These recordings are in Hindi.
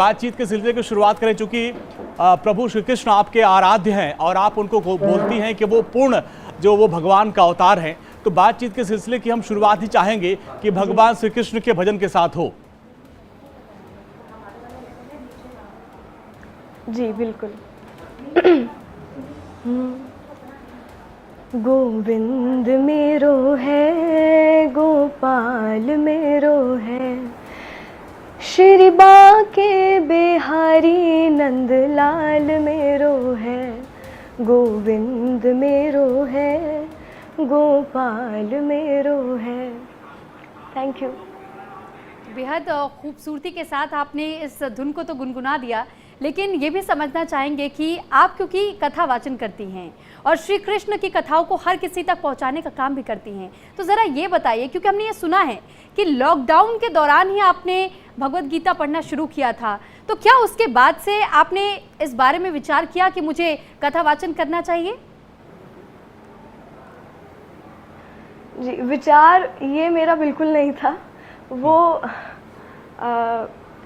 बातचीत के सिलसिले की शुरुआत करें, चूंकि प्रभु श्री कृष्ण आपके आराध्य हैं और आप उनको बोलती हैं कि वो पूर्ण जो वो भगवान का अवतार हैं, तो बातचीत के सिलसिले की हम शुरुआत ही चाहेंगे कि भगवान श्री कृष्ण के भजन के साथ हो। जी बिल्कुल। गोविंद मेरो है, गोपाल मेरो है, श्री बाके बिहारी नंदलाल मेरो है। गोविंद मेरो है, गोपाल मेरो है। Thank you. बेहद खूबसूरती के साथ आपने इस धुन को तो गुनगुना दिया, लेकिन ये भी समझना चाहेंगे कि आप क्योंकि कथा वाचन करती हैं और श्री कृष्ण की कथाओं को हर किसी तक पहुंचाने का काम भी करती हैं, तो ज़रा ये बताइए, क्योंकि हमने ये सुना है कि लॉकडाउन के दौरान ही आपने भगवत गीता पढ़ना शुरू किया था, तो क्या उसके बाद से आपने इस बारे में विचार किया कि मुझे कथा वाचन करना चाहिए? जी, विचार ये मेरा बिल्कुल नहीं था। वो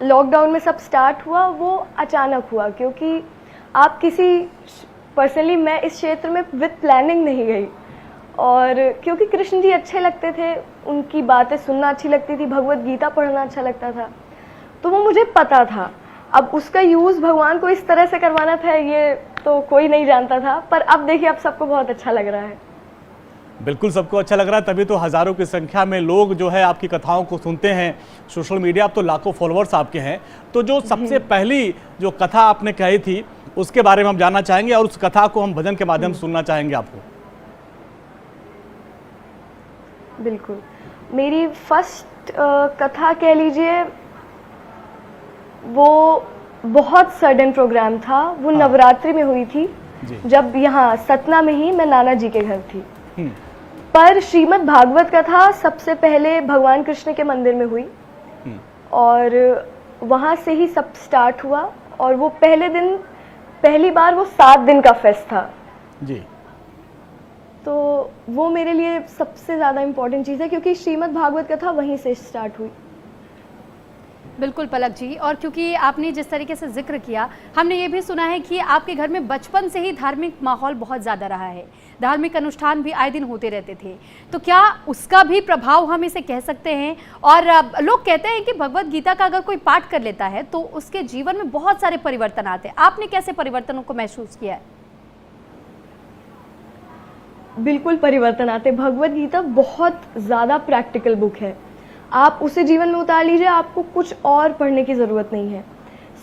लॉकडाउन में सब स्टार्ट हुआ, वो अचानक हुआ, क्योंकि आप किसी पर्सनली मैं इस क्षेत्र में विद प्लानिंग नहीं गई, और क्योंकि कृष्ण जी अच्छे लगते थे, उनकी बातें सुनना अच्छी लगती थी, भगवत गीता पढ़ना अच्छा लगता था, तो वो मुझे पता था। अब उसका यूज़ भगवान को इस तरह से करवाना था, ये तो कोई नहीं जानता था, पर अब देखिए अब सबको बहुत अच्छा लग रहा है। बिल्कुल सबको अच्छा लग रहा है, तभी तो हजारों की संख्या में लोग जो है आपकी कथाओं को सुनते हैं सोशल मीडिया। अब तो लाखों फॉलोअर्स आपके हैं। तो जो सबसे पहली जो कथा आपने कही थी उसके बारे में हम जानना चाहेंगे, और उस कथा को हम भजन के माध्यम से सुनना चाहेंगे आपको। बिल्कुल, मेरी फर्स्ट कथा कह लीजिए, वो बहुत सडन प्रोग्राम था। वो नवरात्रि में हुई थी, जब यहाँ सतना में ही मैं नाना जी के घर थी। पर श्रीमद् भागवत कथा सबसे पहले भगवान कृष्ण के मंदिर में हुई, और वहाँ से ही सब स्टार्ट हुआ। और वो पहले दिन, पहली बार वो 7 दिन का फेस्ट था जी। तो वो मेरे लिए सबसे ज़्यादा इम्पोर्टेंट चीज़ है, क्योंकि श्रीमद् भागवत कथा वहीं से स्टार्ट हुई। बिल्कुल पलक जी, और क्योंकि आपने जिस तरीके से जिक्र किया, हमने ये भी सुना है कि आपके घर में बचपन से ही धार्मिक माहौल बहुत ज़्यादा रहा है, धार्मिक अनुष्ठान भी आए दिन होते रहते थे, तो क्या उसका भी प्रभाव हम इसे कह सकते हैं? और लोग कहते हैं कि भगवत गीता का अगर कोई पाठ कर लेता है तो उसके जीवन में बहुत सारे परिवर्तन आते हैं। आपने कैसे परिवर्तनों को महसूस किया है? बिल्कुल परिवर्तन आते। भगवत गीता बहुत ज़्यादा प्रैक्टिकल बुक है, आप उसे जीवन में उतार लीजिए, आपको कुछ और पढ़ने की ज़रूरत नहीं है।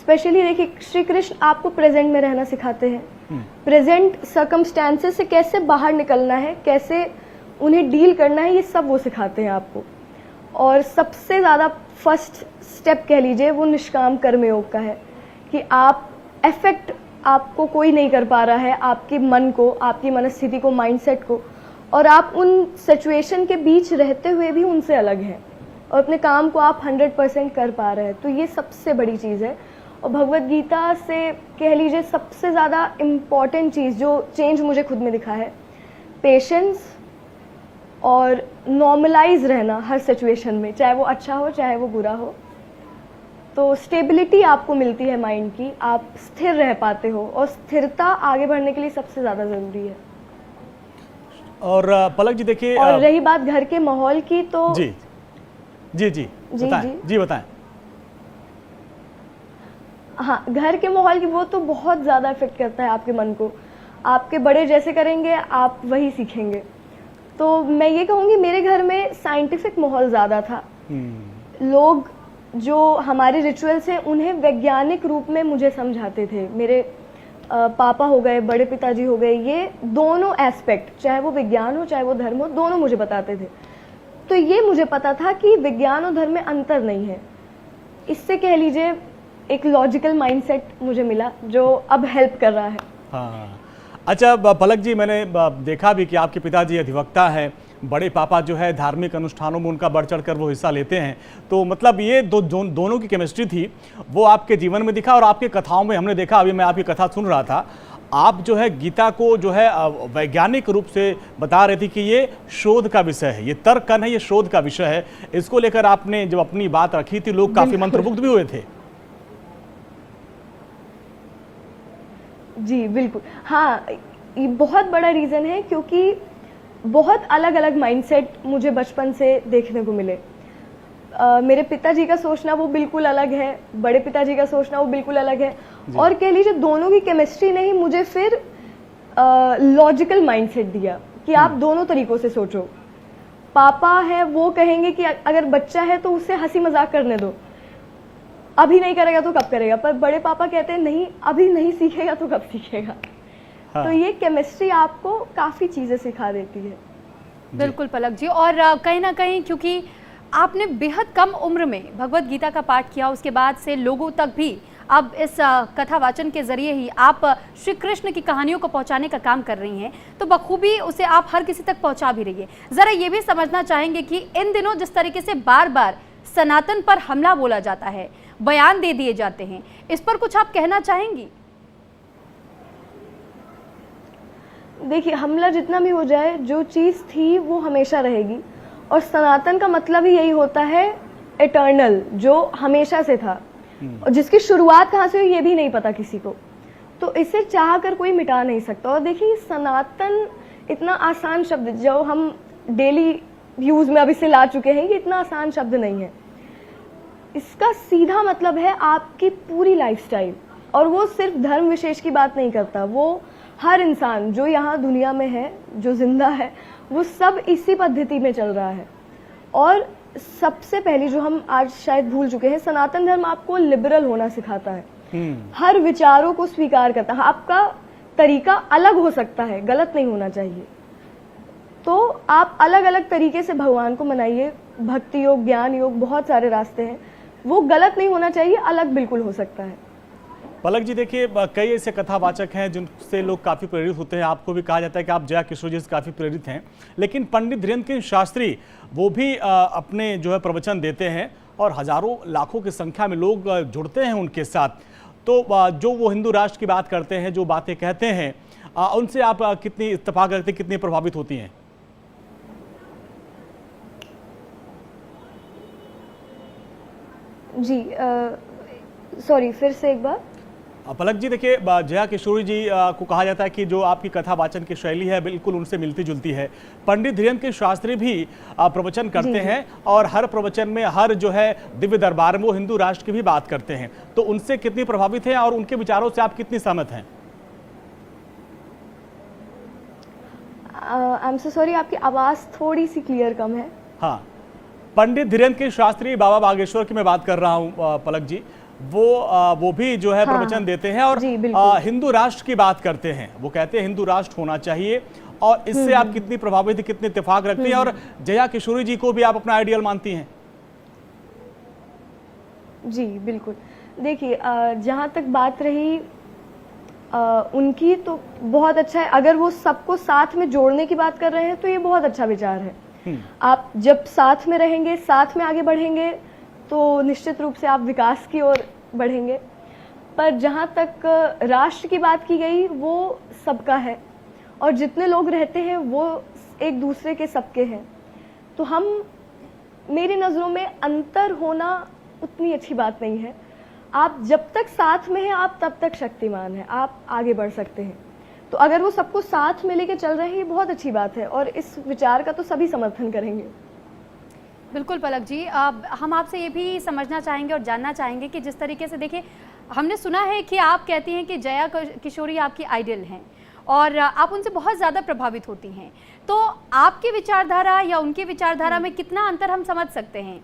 स्पेशली देखिए, श्री कृष्ण आपको प्रेजेंट में रहना सिखाते हैं, प्रेजेंट सर्कमस्टेंसेस से कैसे बाहर निकलना है, कैसे उन्हें डील करना है, ये सब वो सिखाते हैं आपको। और सबसे ज़्यादा फर्स्ट स्टेप कह लीजिए वो निष्काम कर्मयोग का है, कि आप एफेक्ट आपको कोई नहीं कर पा रहा है, आपके मन को, आपकी मनस्थिति को, माइंडसेट को, और आप उन सिचुएशन के बीच रहते हुए भी उनसे अलग हैं और अपने काम को आप 100% कर पा रहे हैं। तो ये सबसे बड़ी चीज़ है। और भगवत गीता से कह लीजिए सबसे ज़्यादा इम्पॉर्टेंट चीज़ जो चेंज मुझे खुद में दिखा है, पेशेंस और नॉर्मलाइज रहना हर सिचुएशन में, चाहे वो अच्छा हो चाहे वो बुरा हो। तो स्टेबिलिटी आपको मिलती है माइंड की, आप स्थिर रह पाते हो, और स्थिरता आगे बढ़ने के लिए सबसे ज़्यादा ज़रूरी है। और पलक जी देखिए, और रही बात घर के माहौल की, तो जी जी जी जी बताएं, जी बताएं। हाँ, घर के माहौल की वो तो बहुत ज़्यादा इफेक्ट करता है आपके मन को। आपके बड़े जैसे करेंगे आप वही सीखेंगे। तो मैं ये कहूँगी मेरे घर में साइंटिफिक माहौल ज़्यादा था। लोग जो हमारे रिचुअल्स हैं उन्हें वैज्ञानिक रूप में मुझे समझाते थे। मेरे पापा हो गए, बड़े पिताजी हो गए, ये दोनों एस्पेक्ट, चाहे वो विज्ञान हो चाहे वो धर्म हो, दोनों मुझे बताते थे। तो ये मुझे पता था कि विज्ञान और धर्म में अंतर नहीं है। इससे कह लीजिए एक लॉजिकल माइंडसेट मुझे मिला जो अब हेल्प कर रहा है। हाँ, अच्छा पलक जी, मैंने देखा भी कि आपके पिताजी अधिवक्ता हैं, बड़े पापा जो है धार्मिक अनुष्ठानों में उनका बढ़ चढ़ कर वो हिस्सा लेते हैं, तो मतलब ये दोनों की केमिस्ट्री थी वो आपके जीवन में दिखा। और आपके कथाओं में हमने देखा, अभी मैं आपकी कथा सुन रहा था, आप जो है गीता को जो है वैज्ञानिक रूप से बता रहे थे कि ये शोध का विषय है, ये तर्क का नहीं, ये शोध का विषय है। इसको लेकर आपने जब अपनी बात रखी थी लोग काफ़ी मंत्रमुग्ध भी हुए थे। जी, बिल्कुल। हाँ, ये बहुत बड़ा रीज़न है क्योंकि बहुत अलग-अलग माइंडसेट मुझे बचपन से देखने को मिले। मेरे पिताजी का सोचना वो बिल्कुल अलग है, बड़े पिताजी का सोचना वो बिल्कुल अलग है और कह लीजिए दोनों की केमिस्ट्री ने ही मुझे फिर लॉजिकल माइंडसेट दिया कि आप दोनों तरीकों से सोचो। पापा है वो कहेंगे कि अगर बच्चा है तो उससे हंसी मजाक करने दो, अभी नहीं करेगा तो कब करेगा, पर बड़े पापा कहते हैं नहीं, अभी नहीं सीखेगा तो कब सीखेगा। हाँ। तो ये केमिस्ट्री आपको काफ़ी चीज़ें सिखा देती है। बिल्कुल पलक जी, और कहीं ना कहीं क्योंकि आपने बेहद कम उम्र में भगवत गीता का पाठ किया, उसके बाद से लोगों तक भी अब इस कथा वाचन के जरिए ही आप श्री कृष्ण की कहानियों को पहुंचाने का काम कर रही हैं, तो बखूबी उसे आप हर किसी तक पहुंचा भी रही है। ज़रा ये भी समझना चाहेंगे कि इन दिनों जिस तरीके से बार बार सनातन पर हमला बोला जाता है, बयान दे दिए जाते हैं, इस पर कुछ आप कहना चाहेंगी? देखिए, हमला जितना भी हो जाए, जो चीज़ थी वो हमेशा रहेगी और सनातन का मतलब ही यही होता है एटर्नल, जो हमेशा से था और जिसकी शुरुआत कहाँ से हुई ये भी नहीं पता किसी को। तो इसे चाह कर कोई मिटा नहीं सकता। और देखिए, सनातन इतना आसान शब्द जो हम डेली यूज़ में अभी से ला चुके हैं, ये इतना आसान शब्द नहीं है। इसका सीधा मतलब है आपकी पूरी लाइफस्टाइल, और वो सिर्फ धर्म विशेष की बात नहीं करता, वो हर इंसान जो यहाँ दुनिया में है, जो जिंदा है, वो सब इसी पद्धति में चल रहा है। और सबसे पहले जो हम आज शायद भूल चुके हैं, सनातन धर्म आपको लिबरल होना सिखाता है, हर विचारों को स्वीकार करता है। आपका तरीका अलग हो सकता है, गलत नहीं होना चाहिए। तो आप अलग अलग तरीके से भगवान को मनाइए, भक्ति योग, ज्ञान योग, बहुत सारे रास्ते हैं, वो गलत नहीं होना चाहिए, अलग बिल्कुल हो सकता है। पलक जी, देखिए कई ऐसे कथावाचक हैं जिनसे लोग काफ़ी प्रेरित होते हैं। आपको भी कहा जाता है कि आप जया किशोर जी से काफ़ी प्रेरित हैं, लेकिन पंडित धीरेन्द्र के शास्त्री वो भी अपने जो है प्रवचन देते हैं और हजारों लाखों की संख्या में लोग जुड़ते हैं उनके साथ। तो जो वो हिंदू राष्ट्र की बात करते हैं, जो बातें कहते हैं, उनसे आप कितनी इत्तेफाक रखते, कितनी प्रभावित होती हैं? जी, सॉरी, फिर से एक बार। पलक जी, देखिए जया किशोरी जी को कहा जाता है कि जो आपकी कथा वाचन की शैली है बिल्कुल उनसे मिलती जुलती है। पंडित धीरेन्द्र के शास्त्री भी प्रवचन करते हैं और हर प्रवचन में, हर जो है दिव्य दरबार में वो हिंदू राष्ट्र की भी बात करते हैं। तो उनसे कितनी प्रभावित हैं और उनके विचारों से आप कितनी सहमत हैं? आई एम सो सॉरी, आपकी आवाज़ थोड़ी सी क्लियर कम है। हाँ, पंडित धीरेन्द्र के शास्त्री बाबा बागेश्वर की मैं बात कर रहा हूँ पलक जी। वो भी जो है प्रवचन देते हैं और हिंदू राष्ट्र की बात करते हैं। वो कहते हैं हिंदू राष्ट्र होना चाहिए। और इससे आप कितनी प्रभावित, कितने इत्तेफाक रखती हैं और जया किशोरी जी को भी आप अपना आइडियल मानती हैं? जी बिल्कुल। देखिए, जहाँ तक बात रही उनकी, तो बहुत अच्छा है। अगर वो सबको साथ में जोड़ने की बात कर रहे हैं तो ये बहुत अच्छा विचार है। आप जब साथ में रहेंगे, साथ में आगे बढ़ेंगे, तो निश्चित रूप से आप विकास की ओर बढ़ेंगे। पर जहाँ तक राष्ट्र की बात की गई, वो सबका है और जितने लोग रहते हैं वो एक दूसरे के सबके हैं। तो हम, मेरी नज़रों में अंतर होना उतनी अच्छी बात नहीं है। आप जब तक साथ में हैं, आप तब तक शक्तिमान हैं, आप आगे बढ़ सकते हैं। तो अगर वो सबको साथ में लेके चल रहे हैं, ये बहुत अच्छी बात है और इस विचार का तो सभी समर्थन करेंगे। बिल्कुल पलक जी, हम आपसे ये भी समझना चाहेंगे और जानना चाहेंगे कि जिस तरीके से, देखिए, हमने सुना है कि आप कहती हैं कि जया किशोरी आपकी आइडल हैं और आप उनसे बहुत ज़्यादा प्रभावित होती हैं। तो आपकी विचारधारा या उनकी विचारधारा में कितना अंतर हम समझ सकते हैं?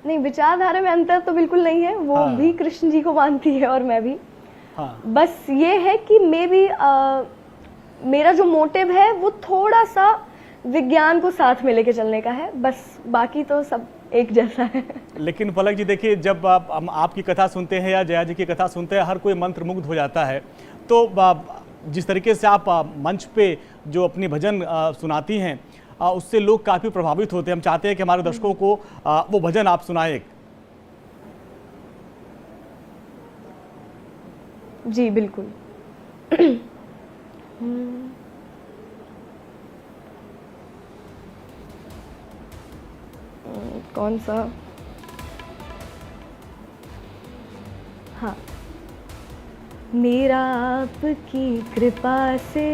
नहीं, विचारधारा में अंतर तो बिल्कुल नहीं है। वो भी कृष्ण जी को मानती है और मैं भी। बस ये है कि मेरा जो मोटिव है वो थोड़ा सा विज्ञान को साथ में लेके चलने का है, बस। बाकी तो सब एक जैसा है। लेकिन पलक जी, देखिए, जब हम आपकी कथा सुनते हैं या जया जी की कथा सुनते हैं, हर कोई मंत्रमुग्ध हो जाता है। तो जिस तरीके से आप मंच पे जो अपनी भजन सुनाती हैं, उससे लोग काफ़ी प्रभावित होते हैं। हम चाहते हैं कि हमारे दर्शकों को वो भजन आप सुनाएं। जी बिल्कुल। कौन सा? हाँ। मेरा आपकी कृपा से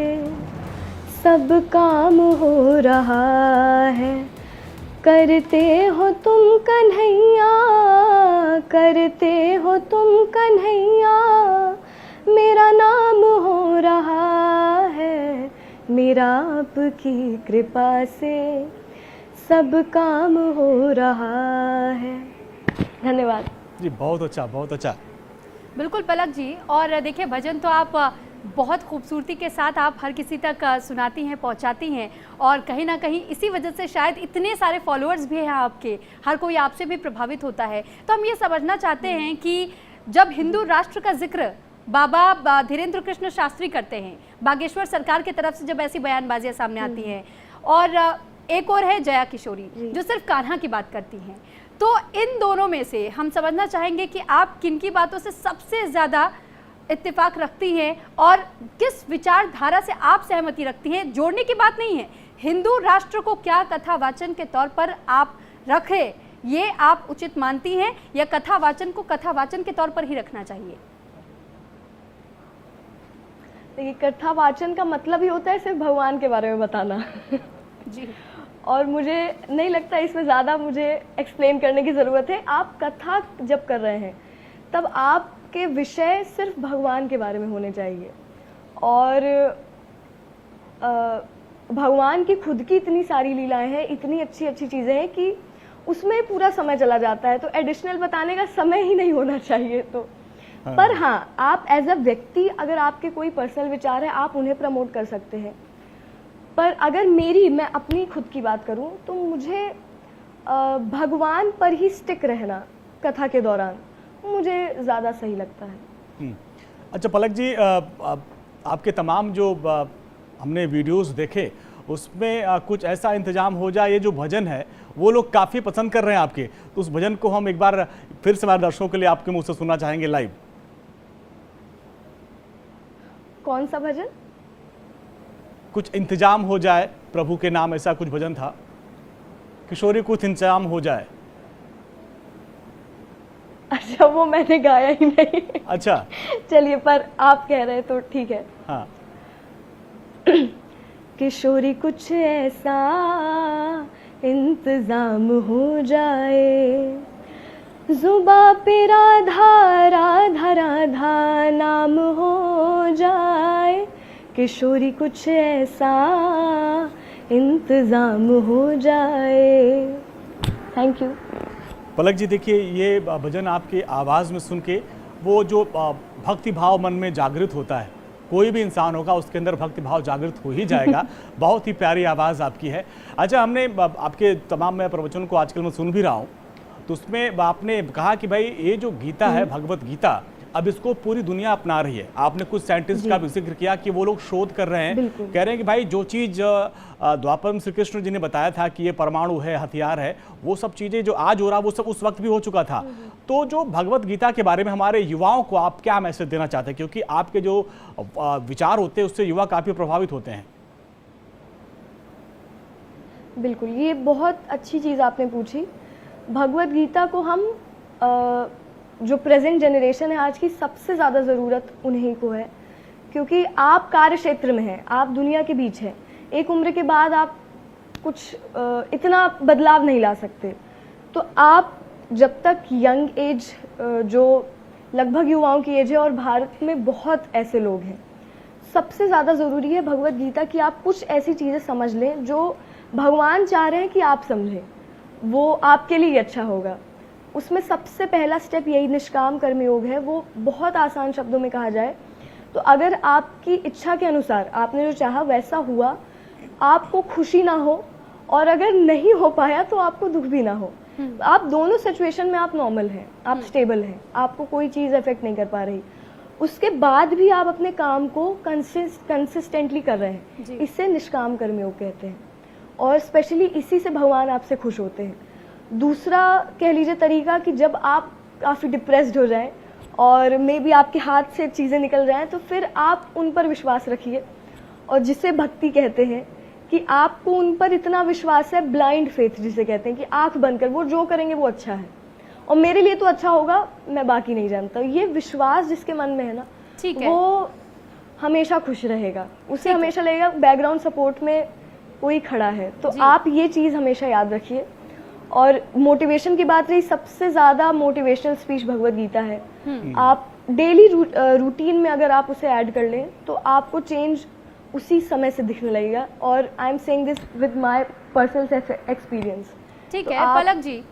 सब काम हो रहा है, करते हो तुम कन्हैया, करते हो तुम कन्हैया, मेरा नाम हो रहा है, मेरा आपकी कृपा से सब काम हो रहा है। धन्यवाद जी, बहुत अच्छा, बहुत अच्छा। बिल्कुल पलक जी, और देखिए भजन तो आप बहुत खूबसूरती के साथ आप हर किसी तक सुनाती हैं, पहुंचाती हैं, और कहीं ना कहीं इसी वजह से शायद इतने सारे फॉलोअर्स भी हैं आपके, हर कोई आपसे भी प्रभावित होता है। तो हम ये समझना चाहते हैं कि जब हिंदू राष्ट्र का जिक्र बाबा धीरेन्द्र कृष्ण शास्त्री करते हैं, बागेश्वर सरकार की तरफ से जब ऐसी बयानबाजियां सामने आती हैं, और एक और है जया किशोरी जो सिर्फ कान्हा की बात करती हैं, तो इन दोनों में से हम समझना चाहेंगे कि आप किन की बातों से सबसे ज़्यादा इत्तेफाक रखती हैं और किस विचारधारा से आप सहमति रखती हैं। जोड़ने की बात नहीं है, हिंदू राष्ट्र को क्या कथावाचन के तौर पर आप रखें, ये आप उचित मानती हैं, या कथावाचन को कथावाचन के तौर पर ही रखना चाहिए? देखिए, कथावाचन का मतलब ही होता है सिर्फ भगवान के बारे में बताना। जी। और मुझे नहीं लगता इसमें ज़्यादा मुझे एक्सप्लेन करने की ज़रूरत है। आप कथा जब कर रहे हैं तब आपके विषय सिर्फ भगवान के बारे में होने चाहिए, और भगवान की खुद की इतनी सारी लीलाएं हैं, इतनी अच्छी अच्छी चीज़ें हैं कि उसमें पूरा समय चला जाता है, तो एडिशनल बताने का समय ही नहीं होना चाहिए। तो पर हाँ, आप एज अ व्यक्ति अगर आपके कोई पर्सनल विचार है आप उन्हें प्रमोट कर सकते हैं, पर अगर मैं अपनी खुद की बात करूं तो मुझे भगवान पर ही स्टिक रहना कथा के दौरान मुझे ज़्यादा सही लगता है। अच्छा पलक जी, आपके तमाम जो हमने वीडियोस देखे उसमें कुछ ऐसा इंतजाम हो जाए, ये जो भजन है वो लोग काफ़ी पसंद कर रहे हैं आपके, तो उस भजन को हम एक बार फिर से हमारे दर्शकों के लिए आपके मुंह से सुनना चाहेंगे लाइव। कौन सा भजन? कुछ इंतजाम हो जाए प्रभु के नाम, ऐसा कुछ भजन था, किशोरी कुछ इंतजाम हो जाए। अच्छा, वो मैंने गाया ही नहीं। अच्छा चलिए, पर आप कह रहे हैं तो ठीक है। हाँ। किशोरी कुछ ऐसा इंतजाम हो जाए, जुबा पे राधा राधा राधा नाम हो जाए, किशोरी कुछ ऐसा इंतजाम हो जाए। थैंक यू पलक जी। देखिए, ये भजन आपकी आवाज़ में सुन के वो जो भक्ति भाव मन में जागृत होता है, कोई भी इंसान होगा उसके अंदर भक्ति भाव जागृत हो ही जाएगा। बहुत ही प्यारी आवाज़ आपकी है। अच्छा, हमने आपके तमाम मैं प्रवचन को आजकल मैं सुन भी रहा हूँ, तो उसमें आपने कहा कि भाई ये जो गीता है, भगवत गीता, अब इसको पूरी दुनिया अपना रही है। आपने कुछ साइंटिस्ट का भी जिक्र किया कि वो लोग शोध कर रहे हैं, कह रहे हैं कि भाई जो चीज़ द्वापर में श्री कृष्ण जी ने बताया था कि ये परमाणु है, हथियार है, वो सब चीज़ें जो आज हो रहा वो सब उस वक्त भी हो चुका था। तो जो भगवत गीता के बारे में हमारे युवाओं को आप क्या मैसेज देना चाहते हैं, क्योंकि आपके जो विचार होते हैं उससे युवा काफ़ी प्रभावित होते हैं? बिल्कुल, ये बहुत अच्छी चीज़ आपने पूछी। भगवत गीता को हम जो प्रेजेंट जनरेशन है आज की, सबसे ज़्यादा ज़रूरत उन्हीं को है, क्योंकि आप कार्य क्षेत्र में हैं, आप दुनिया के बीच हैं, एक उम्र के बाद आप कुछ इतना बदलाव नहीं ला सकते। तो आप जब तक यंग एज, जो लगभग युवाओं की एज है, और भारत में बहुत ऐसे लोग हैं, सबसे ज़्यादा ज़रूरी है भगवत गीता की आप कुछ ऐसी चीज़ें समझ लें जो भगवान चाह रहे हैं कि आप समझें, वो आपके लिए अच्छा होगा। उसमें सबसे पहला स्टेप यही निष्काम कर्मयोग है। वो बहुत आसान शब्दों में कहा जाए तो अगर आपकी इच्छा के अनुसार आपने जो चाहा वैसा हुआ, आपको खुशी ना हो, और अगर नहीं हो पाया तो आपको दुख भी ना हो, आप दोनों सिचुएशन में आप नॉर्मल हैं, आप स्टेबल हैं, आपको कोई चीज़ अफेक्ट नहीं कर पा रही, उसके बाद भी आप अपने काम को कंसिस्टेंटली कर रहे हैं, इससे निष्काम कर्मयोग कहते हैं। और स्पेशली इसी से भगवान आपसे खुश होते हैं। दूसरा कह लीजिए तरीका कि जब आप काफ़ी डिप्रेस्ड हो जाएं और मे बी आपके हाथ से चीज़ें निकल जाएं, तो फिर आप उन पर विश्वास रखिए, और जिसे भक्ति कहते हैं कि आपको उन पर इतना विश्वास है, ब्लाइंड फेथ जिसे कहते हैं, कि आंख बंद कर वो जो करेंगे वो अच्छा है, और मेरे लिए तो अच्छा होगा, मैं बाकी नहीं जानता। ये विश्वास जिसके मन में है ना, ठीक है। वो हमेशा खुश रहेगा, उसे ठीक है। हमेशा लगेगा बैकग्राउंड सपोर्ट में कोई खड़ा है। तो जी। आप ये चीज़ हमेशा याद रखिए। और मोटिवेशन की बात रही, सबसे ज़्यादा मोटिवेशनल स्पीच भगवत गीता है। आप डेली रूटीन में अगर आप उसे ऐड कर लें तो आपको चेंज उसी समय से दिखने लगेगा। और I am saying this with my personal experience. ठीक तो है आप पलक जी,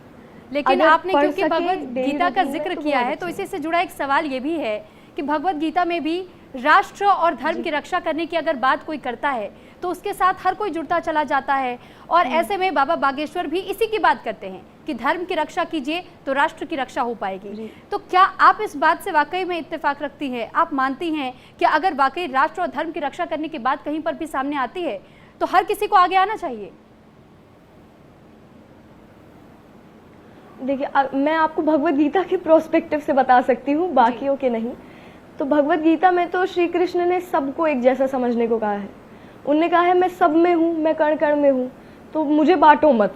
लेकिन अगर आपने पढ़ क्योंकि सके भगवत डेली गीता का रूटीन में जिक्र तो किया बहुत है तो अच्छा इसी से जुड़ा एक सवाल ये भी है कि भगवत गीता में भी राष्ट्र और धर्म की रक्षा करने की अगर बात कोई करता है तो उसके साथ हर कोई जुड़ता चला जाता है। और ऐसे में बाबा बागेश्वर भी इसी की बात करते हैं कि धर्म की रक्षा कीजिए तो राष्ट्र की रक्षा हो पाएगी। तो क्या आप इस बात से वाकई में इत्तेफाक रखती हैं? आप मानती हैं कि अगर वाकई राष्ट्र और धर्म की रक्षा करने की बात कहीं पर भी सामने आती है तो हर किसी को आगे आना चाहिए? देखिए, मैं आपको भगवत गीता के प्रोस्पेक्टिव से बता सकती हूँ, बाकियों के नहीं। तो भगवत गीता में तो श्री कृष्ण ने सबको एक जैसा समझने को कहा है। उनने कहा है मैं सब में हूँ, मैं कण कण में हूँ, तो मुझे बांटो मत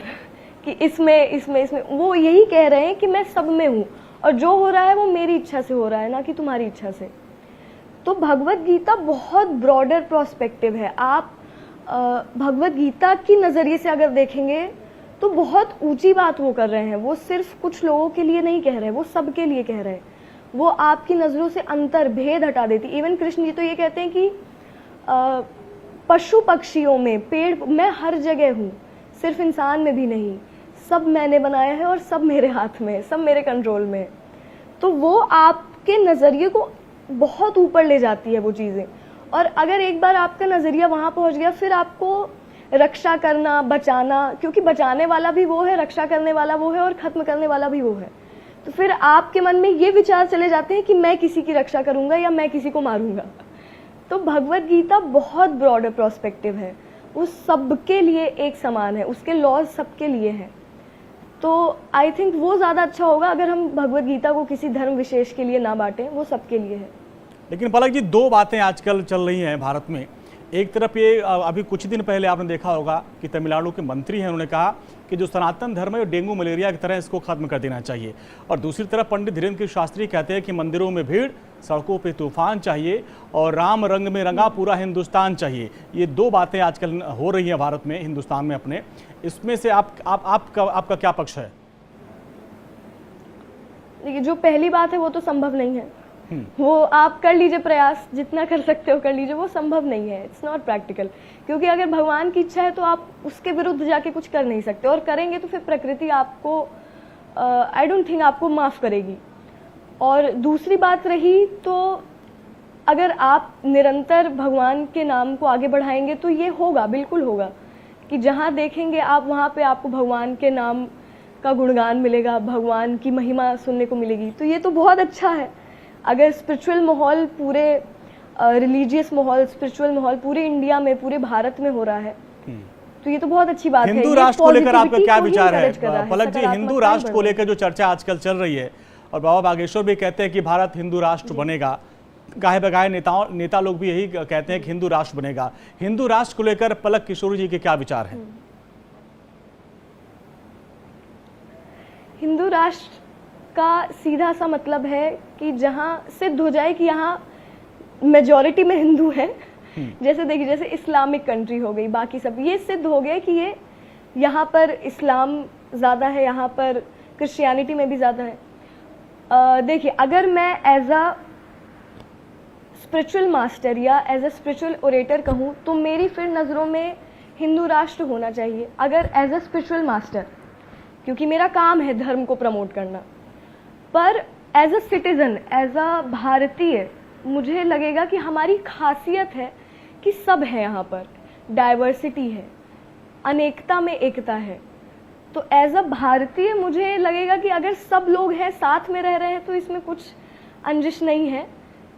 कि इसमें इसमें इसमें। वो यही कह रहे हैं कि मैं सब में हूँ और जो हो रहा है वो मेरी इच्छा से हो रहा है, ना कि तुम्हारी इच्छा से। तो भगवत गीता बहुत ब्रॉडर प्रोस्पेक्टिव है। आप भगवत गीता की नज़रिए से अगर देखेंगे तो बहुत ऊंची बात वो कर रहे हैं। वो सिर्फ कुछ लोगों के लिए नहीं कह रहे, वो सबके लिए कह रहे हैं। वो आपकी नज़रों से अंतर भेद हटा देती। इवन कृष्ण जी तो ये कहते हैं कि पशु पक्षियों में, पेड़ मैं हर जगह हूँ, सिर्फ इंसान में भी नहीं। सब मैंने बनाया है और सब मेरे हाथ में है, सब मेरे कंट्रोल में है। तो वो आपके नज़रिए को बहुत ऊपर ले जाती है वो चीज़ें। और अगर एक बार आपका नज़रिया वहाँ पहुँच गया, फिर आपको रक्षा करना, बचाना, क्योंकि बचाने वाला भी वो है, रक्षा करने वाला वो है और ख़त्म करने वाला भी वो है। तो फिर आपके मन में ये विचार चले जाते हैं कि मैं किसी की रक्षा करूँगा या मैं किसी को मारूंगा। तो भगवत गीता बहुत ब्रॉडर प्रोस्पेक्टिव है, वो सबके लिए एक समान है, उसके लॉज सबके लिए हैं। तो आई थिंक वो ज़्यादा अच्छा होगा अगर हम भगवत गीता को किसी धर्म विशेष के लिए ना बांटें, वो सबके लिए है। लेकिन पलक जी, दो बातें आजकल चल रही हैं भारत में। एक तरफ ये अभी कुछ दिन पहले आपने देखा होगा कि तमिलनाडु के मंत्री हैं, उन्होंने कहा कि जो सनातन धर्म है वो डेंगू मलेरिया की तरह इसको खत्म कर देना चाहिए। और दूसरी तरफ पंडित धीरेन्द्र शास्त्री कहते हैं कि मंदिरों में भीड़, सड़कों पे तूफान चाहिए और राम रंग में रंगा पूरा हिंदुस्तान चाहिए। ये दो बातें आजकल हो रही हैं भारत में, हिंदुस्तान में अपने। इसमें से आपका क्या पक्ष है? देखिए, जो पहली बात है वो तो संभव नहीं है। वो आप कर लीजिए प्रयास, जितना कर सकते हो कर लीजिए, वो संभव नहीं है। It's not practical. क्योंकि अगर भगवान की इच्छा है तो आप उसके विरुद्ध जाके कुछ कर नहीं सकते, और करेंगे तो फिर प्रकृति आपको आई डोंट थिंक आपको माफ़ करेगी। और दूसरी बात रही, तो अगर आप निरंतर भगवान के नाम को आगे बढ़ाएंगे तो ये होगा, बिल्कुल होगा, कि जहाँ देखेंगे आप वहाँ पे आपको भगवान के नाम का गुणगान मिलेगा, भगवान की महिमा सुनने को मिलेगी। तो ये तो बहुत अच्छा है। अगर स्पिरिचुअल माहौल, पूरे रिलीजियस माहौल, स्पिरिचुअल माहौल पूरे इंडिया में, पूरे भारत में हो रहा है, तो ये तो बहुत अच्छी बात है। हिंदू राष्ट्र को लेकर आपका क्या विचार है पलक जी? हिंदू राष्ट्र को लेकर जो चर्चा आजकल चल रही है, और बाबा बागेश्वर भी कहते हैं कि भारत हिंदू राष्ट्र बनेगा, गाहे बगाहे नेता लोग भी यही कहते हैं कि हिंदू राष्ट्र बनेगा। हिंदू राष्ट्र को लेकर पलक किशोर जी के क्या विचार हैं? हिंदू राष्ट्र का सीधा सा मतलब है कि जहाँ सिद्ध हो जाए कि यहाँ मेजॉरिटी में हिंदू हैं। जैसे देखिए, जैसे इस्लामिक कंट्री हो गई, बाकी सब ये सिद्ध हो गया कि ये यहाँ पर इस्लाम ज़्यादा है, यहाँ पर क्रिश्चियनिटी में भी ज़्यादा है। देखिए, अगर मैं एज अ स्पिरिचुअल मास्टर या एज अ स्पिरिचुअल ओरेटर कहूँ तो मेरी फिर नज़रों में हिंदू राष्ट्र होना चाहिए, अगर एज अ स्पिरिचुअल मास्टर, क्योंकि मेरा काम है धर्म को प्रमोट करना। पर as a citizen, as a Bharatiya, मुझे लगेगा कि हमारी खासियत है कि सब है, यहाँ पर डाइवर्सिटी है, अनेकता में एकता है। तो एज अ भारतीय मुझे लगेगा कि अगर सब लोग हैं, साथ में रह रहे हैं, तो इसमें कुछ अंजिश नहीं है,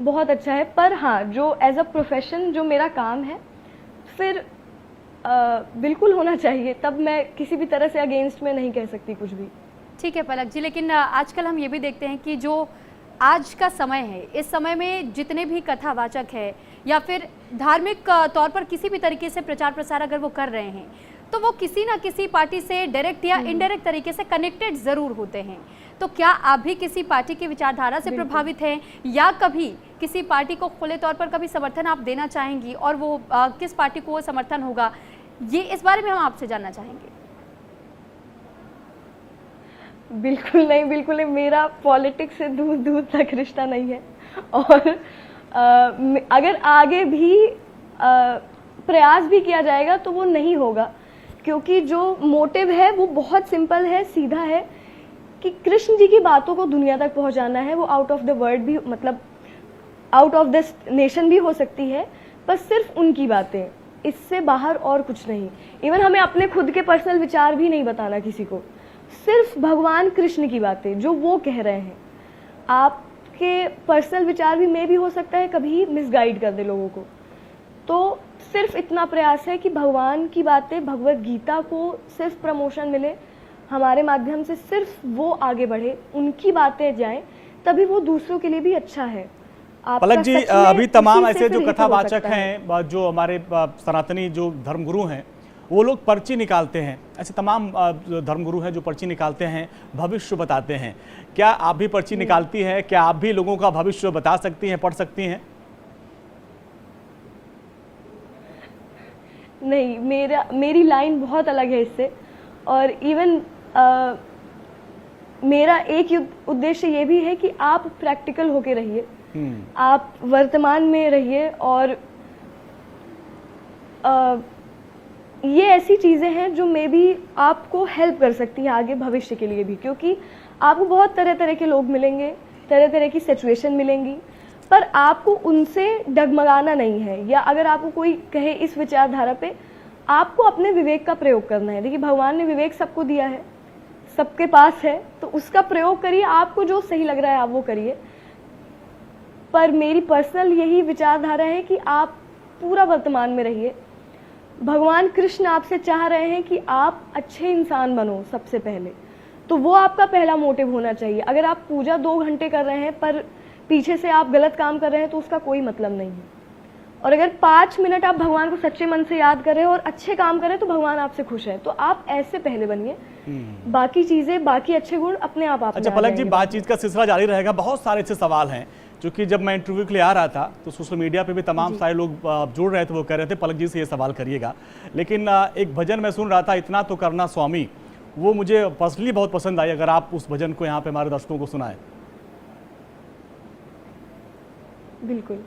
बहुत अच्छा है। पर हाँ, जो एज अ प्रोफेशन जो मेरा काम है, फिर बिल्कुल होना चाहिए। तब मैं किसी भी तरह से अगेंस्ट में नहीं कह सकती कुछ भी। ठीक है पलक जी, लेकिन आजकल हम ये भी देखते हैं कि जो आज का समय है, इस समय में जितने भी कथावाचक है या फिर धार्मिक तौर पर किसी भी तरीके से प्रचार प्रसार अगर वो कर रहे हैं, तो वो किसी ना किसी पार्टी से डायरेक्ट या इनडायरेक्ट तरीके से कनेक्टेड ज़रूर होते हैं। तो क्या आप भी किसी पार्टी की विचारधारा से प्रभावित हैं या कभी किसी पार्टी को खुले तौर पर कभी समर्थन आप देना चाहेंगी, और वो किस पार्टी को वो समर्थन होगा, ये इस बारे में हम आपसे जानना चाहेंगे। बिल्कुल नहीं, बिल्कुल नहीं। मेरा पॉलिटिक्स से दूर दूर तक रिश्ता नहीं है, और अगर आगे भी प्रयास भी किया जाएगा तो वो नहीं होगा, क्योंकि जो मोटिव है वो बहुत सिंपल है, सीधा है कि कृष्ण जी की बातों को दुनिया तक पहुंचाना है। वो आउट ऑफ द वर्ल्ड भी, मतलब आउट ऑफ दिस नेशन भी हो सकती है, पर सिर्फ उनकी बातें, इससे बाहर और कुछ नहीं। इवन हमें अपने खुद के पर्सनल विचार भी नहीं बताना किसी को, सिर्फ भगवान कृष्ण की बातें जो वो कह रहे हैं। आपके पर्सनल विचार भी मे भी हो सकता है कभी मिसगाइड कर दे लोगों को, तो सिर्फ इतना प्रयास है कि भगवान की बातें, भगवत गीता को सिर्फ प्रमोशन मिले हमारे माध्यम से, सिर्फ वो आगे बढ़े, उनकी बातें जाएं, तभी वो दूसरों के लिए भी अच्छा है। पलक जी, अभी तमाम ऐसे जो कथावाचक हैं, जो हमारे सनातनी जो धर्मगुरु हैं, वो लोग पर्ची निकालते हैं। ऐसे तमाम धर्मगुरु हैं जो पर्ची निकालते हैं, भविष्य बताते हैं। क्या आप भी पर्ची निकालती हैं? क्या आप भी लोगों का भविष्य बता सकती हैं, पढ़ सकती हैं? नहीं, मेरी लाइन बहुत अलग है इससे, और इवन मेरा एक उद्देश्य ये भी है कि आप प्रैक्टिकल होके रहिए, आप वर्तमान में रहिए, और ये ऐसी चीज़ें हैं जो मे बी आपको हेल्प कर सकती हैं आगे भविष्य के लिए भी, क्योंकि आपको बहुत तरह तरह के लोग मिलेंगे, तरह तरह की सिचुएशन मिलेंगी, पर आपको उनसे डगमगाना नहीं है। या अगर आपको कोई कहे इस विचारधारा पे, आपको अपने विवेक का प्रयोग करना है। देखिए, भगवान ने विवेक सबको दिया है, सबके पास है, तो उसका प्रयोग करिए। आपको जो सही लग रहा है आप वो करिए, पर मेरी पर्सनल यही विचारधारा है कि आप पूरा वर्तमान में रहिए। भगवान कृष्ण आपसे चाह रहे हैं कि आप अच्छे इंसान बनो सबसे पहले, तो वो आपका पहला मोटिव होना चाहिए। अगर आप पूजा 2 घंटे कर रहे हैं पर पीछे से आप गलत काम कर रहे हैं तो उसका कोई मतलब नहीं है। और अगर 5 मिनट आप भगवान को सच्चे मन से याद कर रहे हैं और अच्छे काम कर रहे हैं तो भगवान आपसे खुश है। तो आप ऐसे पहले बनिए, बाकी चीजें, बाकी अच्छे गुण अपने आप अच्छा पलक जी, बातचीत का सिलसिला जारी रहेगा। बहुत सारे अच्छे सवाल हैं, क्योंकि जब मैं इंटरव्यू के लिए आ रहा था तो सोशल मीडिया पे भी तमाम सारे लोग जुड़ रहे थे, वो कह रहे थे पलक जी से ये सवाल करिएगा। लेकिन एक भजन मैं सुन रहा था, इतना तो करना स्वामी, वो मुझे पर्सनली बहुत पसंद आई। अगर आप उस भजन को यहाँ पे हमारे दर्शकों को सुनाएं। बिल्कुल।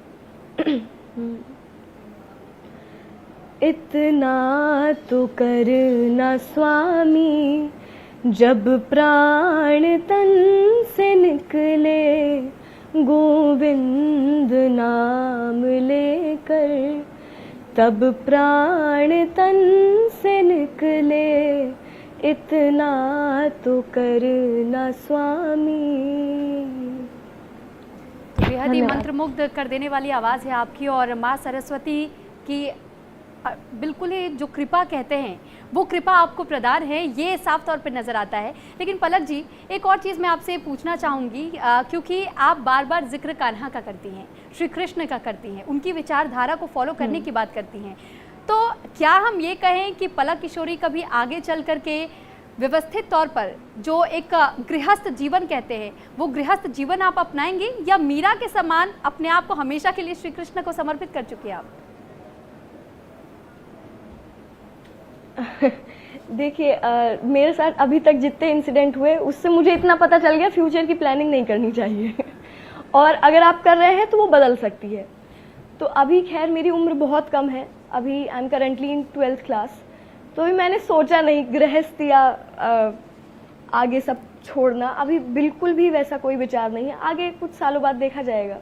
इतना तो करना स्वामी, जब प्राण तन से निकले, गोविंद नाम लेकर, तब प्राण तन से निकले, इतना तो करना स्वामी। बेहद ही मंत्रमुग्ध कर देने वाली आवाज़ है आपकी, और माँ सरस्वती की बिल्कुल ही जो कृपा कहते हैं वो कृपा आपको प्रदान है, ये साफ तौर पे नज़र आता है। लेकिन पलक जी, एक और चीज़ मैं आपसे पूछना चाहूँगी, क्योंकि आप बार बार जिक्र कान्हा का करती हैं, श्री कृष्ण का करती हैं, उनकी विचारधारा को फॉलो करने की बात करती हैं, तो क्या हम ये कहें कि पलक किशोरी कभी आगे चल करके व्यवस्थित तौर पर जो एक गृहस्थ जीवन कहते हैं वो गृहस्थ जीवन आप अपनाएंगे, या मीरा के समान अपने आप को हमेशा के लिए श्री कृष्ण को समर्पित कर चुके हैं आप? देखिए, मेरे साथ अभी तक जितने इंसिडेंट हुए उससे मुझे इतना पता चल गया फ्यूचर की प्लानिंग नहीं करनी चाहिए और अगर आप कर रहे हैं तो वो बदल सकती है। तो अभी खैर मेरी उम्र बहुत कम है, अभी I am currently in 12th class, तो भी मैंने सोचा नहीं गृहस्थ या आगे सब छोड़ना, अभी बिल्कुल भी वैसा कोई विचार नहीं है। आगे कुछ सालों बाद देखा जाएगा।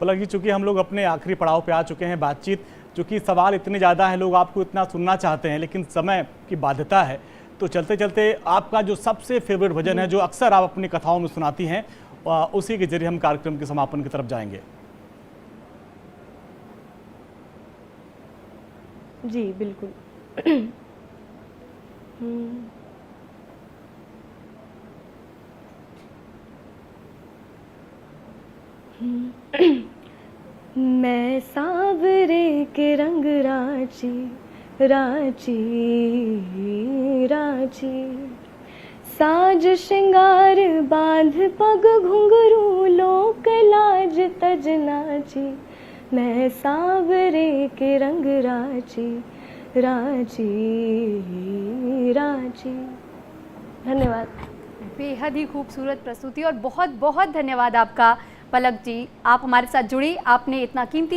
पलक जी, चूंकि हम लोग अपने आखिरी पड़ाव पे आ चुके हैं बातचीत, चूंकि सवाल इतने ज़्यादा हैं, लोग आपको इतना सुनना चाहते हैं, लेकिन समय की बाध्यता है, तो चलते चलते आपका जो सबसे फेवरेट भजन है जो अक्सर आप अपनी कथाओं में सुनाती हैं, उसी के जरिए हम कार्यक्रम के समापन की तरफ जाएंगे। जी बिल्कुल। मैं सांवरे के रंग रांची रांची रांची, साज श्रृंगार बांध पग घुंघरू लोक लाज तज नाची, मैं सांवरे के रंग राची राची राची। धन्यवाद। बेहद ही खूबसूरत प्रस्तुति और बहुत बहुत धन्यवाद आपका पलक जी, आप हमारे साथ जुड़ी, आपने इतना कीमती